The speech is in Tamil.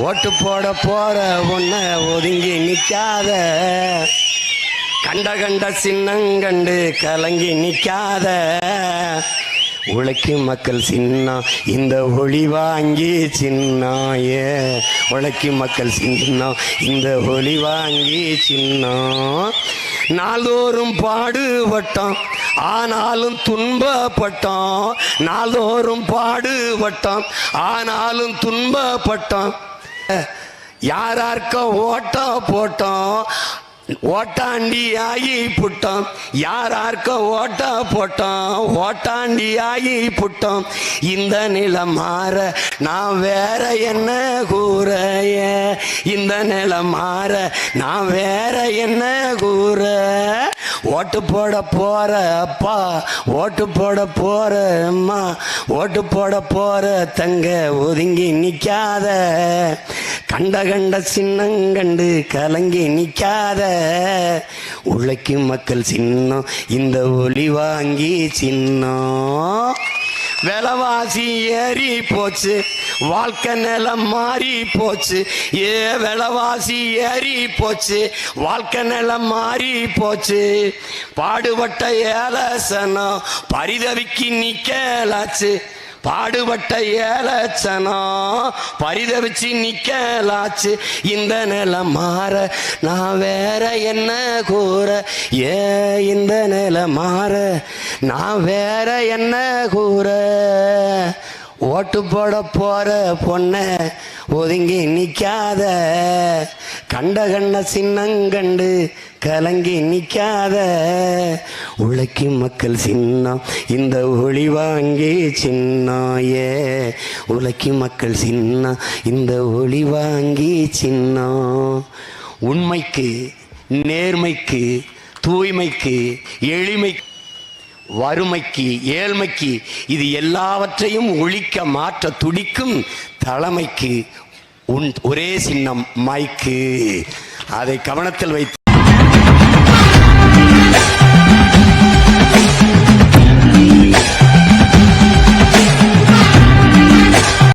ஓட்டு போட போற ஒன்ன ஒதுங்கி நிக்காத, கண்ட கண்ட சின்னங்கண்டு கலங்கி நிக்காத. உழைக்கும் மக்கள் சின்னம் இந்த ஒளி வாங்கி சின்னாயே, உழைக்கும் மக்கள் சின்னம் இந்த ஒளி வாங்கி சின்னம். நாள்தோறும் பாடுபட்டோம் ஆனாலும் துன்பப்பட்டோம், நாள்தோறும் பாடுபட்டோம் ஆனாலும் துன்பப்பட்டோம். யாரார்க்க ஓட்ட போட்டோம், ஓட்டாண்டி ஆகி புட்டோம். யாரார்க்க ஓட்ட போட்டோம், ஓட்டாண்டி ஆகி புட்டோம். இந்த நிலம் மாற நான் வேற என்ன கூறைய, இந்த நிலம் மாற நான் வேற என்ன கூற. ஓட்டு போட போற அப்பா, ஓட்டு போட போற அம்மா, ஓட்டு போட போற தங்க ஒதுங்கி நிக்காத, கண்ட கண்ட சின்னங்கண்டு கலங்கி நிக்காத. உழைக்கும் மக்கள் சின்னம் இந்த ஒளி வாங்கி சின்னம். விலைவாசி ஏறி போச்சு, வாழ்க்கை நிலம் மாறி போச்சு. ஏ விலைவாசி ஏறி போச்சு, வாழ்க்கை நிலம் மாறி போச்சு. பாடுபட்ட ஏலசனம் பரிதவிக்கு நிக்கலாச்சு, பாடுபட்ட ஏலச்சனம் பரிதவிச்சு நிக்கலாச்சு. இந்த நிலம் மாற நான் வேற என்ன கூற, ஏ இந்த நிலம் மாற நான் வேற என்ன கூற. ஓட்டு போட போற பொண்ண ஒதுங்கி நிக்காத, கண்ட கண்ட சின்னங்கண்டு கலங்கி நிக்காத. உழைக்கும் மக்கள் சின்னம் இந்த ஒளி வாங்கி சின்னாயே, உழைக்கும் மக்கள் சின்னம் இந்த ஒளி வாங்கி சின்னம். உண்மைக்கு, நேர்மைக்கு, தூய்மைக்கு, எளிமைக்கு, வறுமைக்கு, ஏழ்மைக்கு, இது எல்லாவற்றையும் ஒழிக்க மாற்ற துடிக்கும் தலைமைக்கு ஒரே சின்னம் மைக்கு. அதை கவனத்தில் வைத்து